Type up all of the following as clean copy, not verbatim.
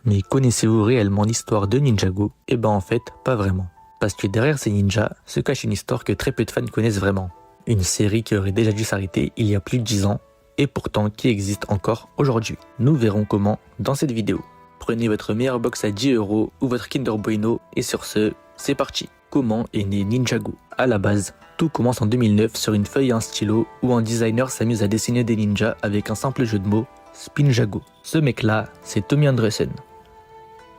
Mais connaissez-vous réellement l'histoire de Ninjago? Eh ben en fait, pas vraiment. Parce que derrière ces ninjas se cache une histoire que très peu de fans connaissent vraiment. Une série qui aurait déjà dû s'arrêter il y a plus de 10 ans, et pourtant qui existe encore aujourd'hui. Nous verrons comment dans cette vidéo. Prenez votre meilleure box à 10 € ou votre Kinder Bueno, et sur ce, c'est parti. Comment est né Ninjago? À la base, tout commence en 2009 sur une feuille et un stylo où un designer s'amuse à dessiner des ninjas avec un simple jeu de mots, Spinjago. Ce mec-là, c'est Tommy Andresen.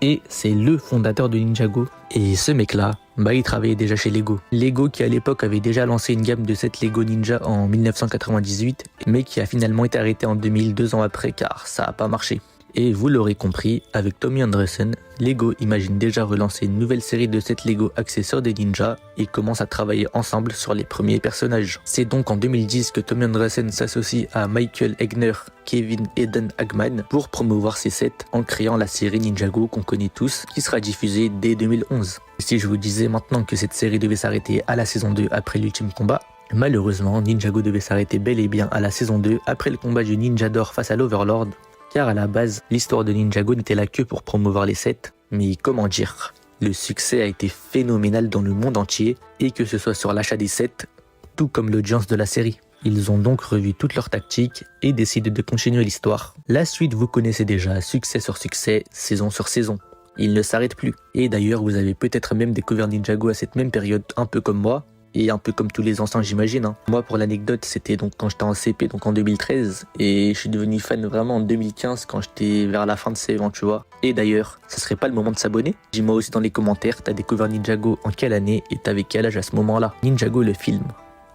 Et c'est le fondateur de Ninjago. Et ce mec-là, il travaillait déjà chez Lego. Lego qui à l'époque avait déjà lancé une gamme de 7 Lego Ninja en 1998, mais qui a finalement été arrêté en 2000, 2 ans après, car ça n'a pas marché. Et vous l'aurez compris, avec Tommy Andresen, Lego imagine déjà relancer une nouvelle série de 7 Lego axés sur des ninjas et commence à travailler ensemble sur les premiers personnages. C'est donc en 2010 que Tommy Andresen s'associe à Michael Eisner, Kevin Eden Hagman pour promouvoir ces sets en créant la série Ninjago qu'on connaît tous, qui sera diffusée dès 2011. Si je vous disais maintenant que cette série devait s'arrêter à la saison 2 après l'ultime combat, malheureusement Ninjago devait s'arrêter bel et bien à la saison 2 après le combat du Ninja d'or face à l'Overlord, car à la base, l'histoire de Ninjago n'était là que pour promouvoir les sets, mais comment dire, le succès a été phénoménal dans le monde entier, et que ce soit sur l'achat des sets, tout comme l'audience de la série. Ils ont donc revu toutes leurs tactiques et décidé de continuer l'histoire. La suite vous connaissez déjà, succès sur succès, saison sur saison. Ils ne s'arrêtent plus. Et d'ailleurs, vous avez peut-être même découvert Ninjago à cette même période, un peu comme moi, et un peu comme tous les anciens j'imagine. Moi pour l'anecdote c'était donc quand j'étais en CP, donc en 2013, et je suis devenu fan vraiment en 2015 quand j'étais vers la fin de CE1 tu vois. Et d'ailleurs, ça serait pas le moment de s'abonner? Dis-moi aussi dans les commentaires, t'as découvert Ninjago en quelle année et t'avais quel âge à ce moment-là? Ninjago le film,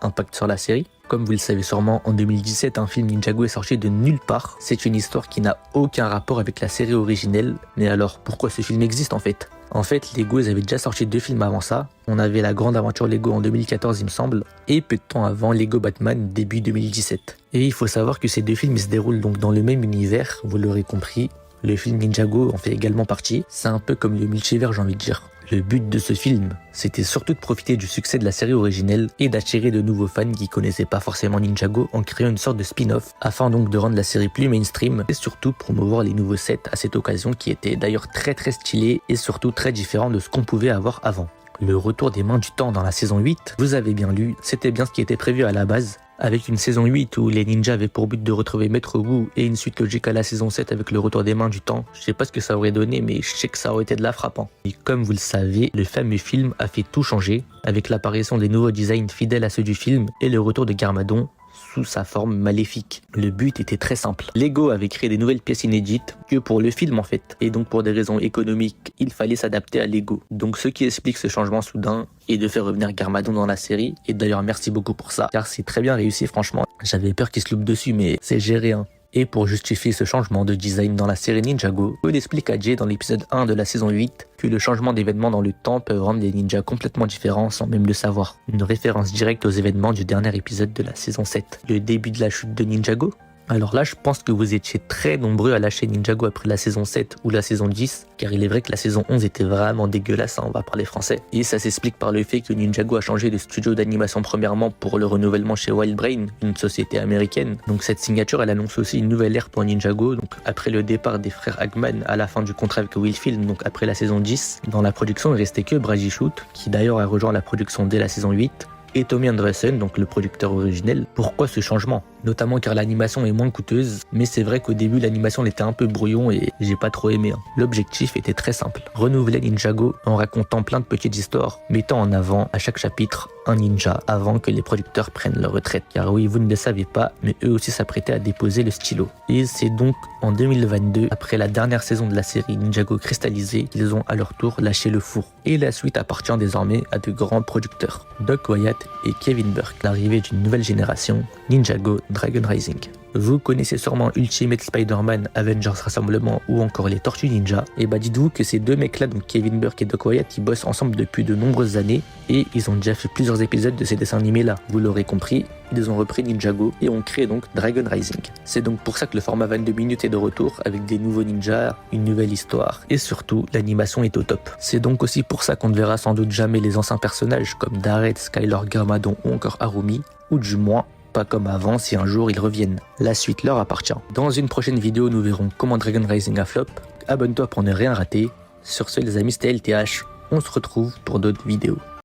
impact sur la série? Comme vous le savez sûrement, en 2017, un film Ninjago est sorti de nulle part. C'est une histoire qui n'a aucun rapport avec la série originelle. Mais alors, pourquoi ce film existe en fait? En fait, Lego ils avaient déjà sorti 2 films avant ça. On avait La Grande Aventure Lego en 2014 il me semble, et peu de temps avant Lego Batman début 2017. Et il faut savoir que ces 2 films ils se déroulent donc dans le même univers, vous l'aurez compris. Le film Ninjago en fait également partie. C'est un peu comme le multivers j'ai envie de dire. Le but de ce film, c'était surtout de profiter du succès de la série originelle et d'attirer de nouveaux fans qui connaissaient pas forcément Ninjago en créant une sorte de spin-off afin donc de rendre la série plus mainstream et surtout promouvoir les nouveaux sets à cette occasion qui étaient d'ailleurs très stylés et surtout très différents de ce qu'on pouvait avoir avant. Le retour des mains du temps dans la saison 8, vous avez bien lu, c'était bien ce qui était prévu à la base, avec une saison 8 où les ninjas avaient pour but de retrouver Maître Wu et une suite logique à la saison 7 avec le retour des mains du temps. Je sais pas ce que ça aurait donné, mais je sais que ça aurait été de la frappant. Et comme vous le savez, le fameux film a fait tout changer, avec l'apparition des nouveaux designs fidèles à ceux du film et le retour de Garmadon sous sa forme maléfique. Le but était très simple. Lego avait créé des nouvelles pièces inédites que pour le film en fait. Et donc pour des raisons économiques, il fallait s'adapter à Lego. Donc ce qui explique ce changement soudain et de faire revenir Garmadon dans la série. Et d'ailleurs merci beaucoup pour ça, car c'est très bien réussi franchement. J'avais peur qu'il se loupe dessus mais c'est géré hein. Et pour justifier ce changement de design dans la série Ninjago, on explique à Jay dans l'épisode 1 de la saison 8 que le changement d'événements dans le temps peut rendre les ninjas complètement différents sans même le savoir. Une référence directe aux événements du dernier épisode de la saison 7. Le début de la chute de Ninjago? Alors là, je pense que vous étiez très nombreux à lâcher Ninjago après la saison 7 ou la saison 10, car il est vrai que la saison 11 était vraiment dégueulasse, hein, on va parler français. Et ça s'explique par le fait que Ninjago a changé de studio d'animation premièrement pour le renouvellement chez WildBrain, une société américaine. Donc cette signature, elle annonce aussi une nouvelle ère pour Ninjago, donc après le départ des frères Hagman à la fin du contrat avec Willfield, donc après la saison 10. Dans la production, il restait que Brady Shoot, qui d'ailleurs a rejoint la production dès la saison 8, et Tommy Andresen, donc le producteur originel. Pourquoi ce changement? Notamment car l'animation est moins coûteuse, mais c'est vrai qu'au début l'animation était un peu brouillon et j'ai pas trop aimé. L'objectif était très simple, renouveler Ninjago en racontant plein de petites histoires, mettant en avant à chaque chapitre un ninja avant que les producteurs prennent leur retraite. Car oui, vous ne le savez pas, mais eux aussi s'apprêtaient à déposer le stylo. Et c'est donc en 2022, après la dernière saison de la série Ninjago cristallisée, qu'ils ont à leur tour lâché le four. Et la suite appartient désormais à de grands producteurs, Doc Wyatt et Kevin Burke. L'arrivée d'une nouvelle génération, Ninjago Dragon Rising. Vous connaissez sûrement Ultimate Spider-Man, Avengers Rassemblement ou encore les Tortues Ninja. Et bah dites-vous que ces deux mecs là, donc Kevin Burke et Doc Wyatt, ils bossent ensemble depuis de nombreuses années et ils ont déjà fait plusieurs épisodes de ces dessins animés là. Vous l'aurez compris, ils ont repris Ninjago et ont créé donc Dragon Rising. C'est donc pour ça que le format 22 minutes est de retour avec des nouveaux ninjas, une nouvelle histoire et surtout l'animation est au top. C'est donc aussi pour ça qu'on ne verra sans doute jamais les anciens personnages comme Dareth, Skylar, Garmadon ou encore Harumi, ou du moins pas comme avant si un jour ils reviennent. La suite leur appartient. Dans une prochaine vidéo, nous verrons comment Dragon Rising a flop, abonne-toi pour ne rien rater. Sur ce les amis, c'était LTH, on se retrouve pour d'autres vidéos.